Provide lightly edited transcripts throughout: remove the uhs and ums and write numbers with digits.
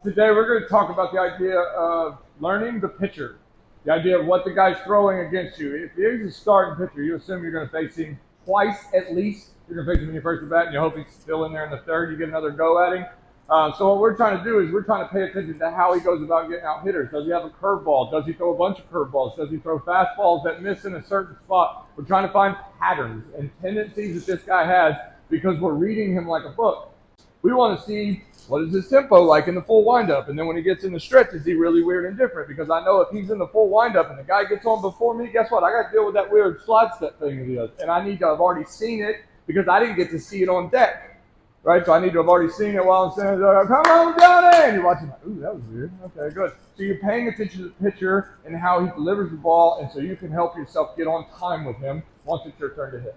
Today we're going to talk about the idea of learning the pitcher, the idea of what the guy's throwing against you. If he's a starting pitcher, you assume you're going to face him twice at least. You're going to face him in your first at bat, and you hope he's still in there in the third. You get another go at him. So what we're trying to do is we're trying to pay attention to how he goes about getting out hitters. Does he have a curveball? Does he throw a bunch of curveballs? Does he throw fastballs that miss in a certain spot? We're trying to find patterns and tendencies that this guy has because we're reading him like a book. We want to see what is his tempo like in the full windup, and then when he gets in the stretch, is he really weird and different? Because I know if he's in the full windup and the guy gets on before me, guess what? I got to deal with that weird slide step thing that he does, and I need to have already seen it because I didn't get to see it on deck, right? So I need to have already seen it while I'm standing there. Come on, Johnny! And you're watching, like, ooh, that was weird. Okay, good. So you're paying attention to the pitcher and how he delivers the ball, and so you can help yourself get on time with him once it's your turn to hit.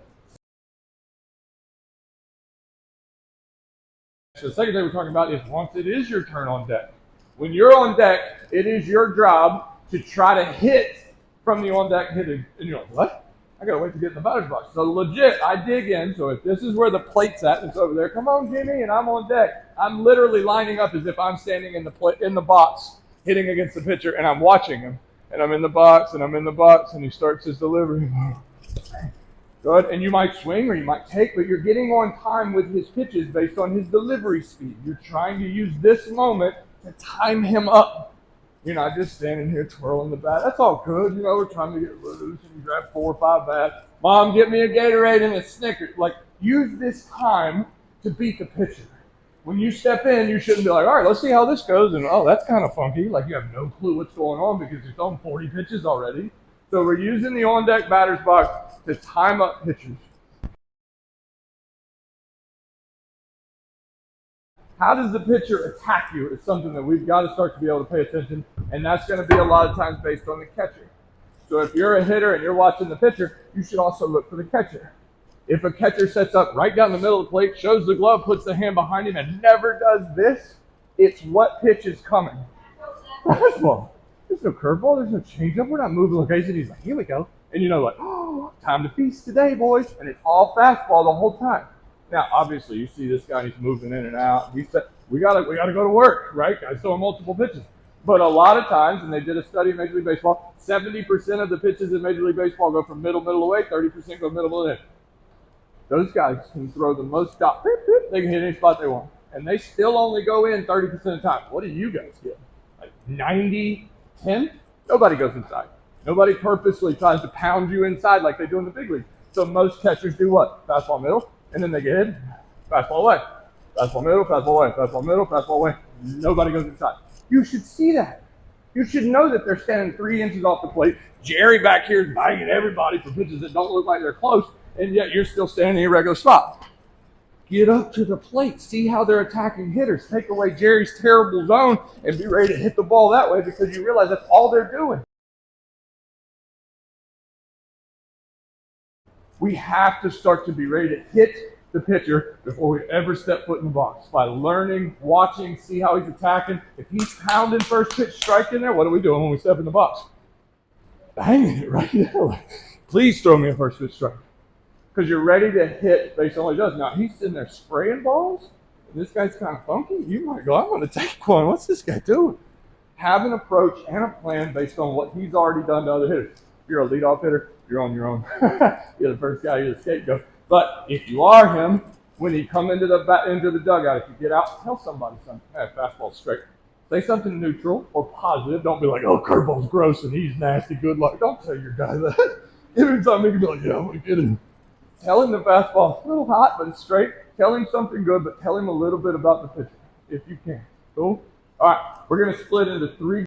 So the second thing we're talking about is once it is your turn on deck. When you're on deck, it is your job to try to hit from the on deck hitting. And you're like, what? I gotta wait to get in the batter's box. So legit, I dig in. So if this is where the plate's at, and it's over there, come on, Jimmy, and I'm on deck. I'm literally lining up as if I'm standing in the box, hitting against the pitcher, and I'm watching him. And I'm in the box, and he starts his delivery. Good, and you might swing or you might take, but you're getting on time with his pitches based on his delivery speed. You're trying to use this moment to time him up. You're not just standing here twirling the bat. That's all good. We're trying to get loose and you grab 4 or 5 bats. Mom, get me a Gatorade and a Snickers. Like, use this time to beat the pitcher. When you step in, you shouldn't be like, all right, let's see how this goes. And, oh, that's kind of funky. Like, you have no clue what's going on because you've thrown 40 pitches already. So we're using the on-deck batter's box to time up pitchers. How does the pitcher attack you is something that we've got to start to be able to pay attention, and that's going to be a lot of times based on the catcher. So if you're a hitter and you're watching the pitcher, you should also look for the catcher. If a catcher sets up right down the middle of the plate, shows the glove, puts the hand behind him, and never does this, it's what pitch is coming. Fastball. There's no curveball. There's no changeup. We're not moving location. He's like, here we go. And like, oh, time to feast today, boys. And it's all fastball the whole time. Now, obviously, you see this guy, he's moving in and out. He said, we gotta go to work, right? Guys throwing multiple pitches. But a lot of times, and they did a study in Major League Baseball, 70% of the pitches in Major League Baseball go from middle away, 30% go middle in. Those guys can throw the most stop. They can hit any spot they want. And they still only go in 30% of the time. What do you guys get? Like 90, 10? Nobody goes inside. Nobody purposely tries to pound you inside like they do in the big league. So most catchers do what? Fastball middle, and then they get hit. Fastball away. Fastball middle, fastball away. Fastball middle, fastball away. Nobody goes inside. You should see that. You should know that they're standing 3 inches off the plate. Jerry back here is banging everybody for pitches that don't look like they're close, and yet you're still standing in your regular spot. Get up to the plate. See how they're attacking hitters. Take away Jerry's terrible zone and be ready to hit the ball that way because you realize that's all they're doing. We have to start to be ready to hit the pitcher before we ever step foot in the box. By learning, watching, see how he's attacking. If he's pounding first pitch strike in there, what are we doing when we step in the box? Banging it right there. Please throw me a first pitch strike. Because you're ready to hit based on what he does. Now, he's sitting there spraying balls. And this guy's kind of funky. You might go, I'm going to take one. What's this guy doing? Have an approach and a plan based on what he's already done to other hitters. If you're a leadoff hitter, you're on your own. You're the first guy, you're the scapegoat. But if you are him, when you come into the dugout, if you get out, tell somebody something. Hey, fastball's straight. Say something neutral or positive. Don't be like, oh, curveball's gross and he's nasty. Good luck. Don't tell your guy that. Give him something, he can be like, yeah, I'm going to get him. Tell him the fastball's a little hot, but it's straight. Tell him something good, but tell him a little bit about the pitcher, if you can. Cool? All right, we're going to split into 3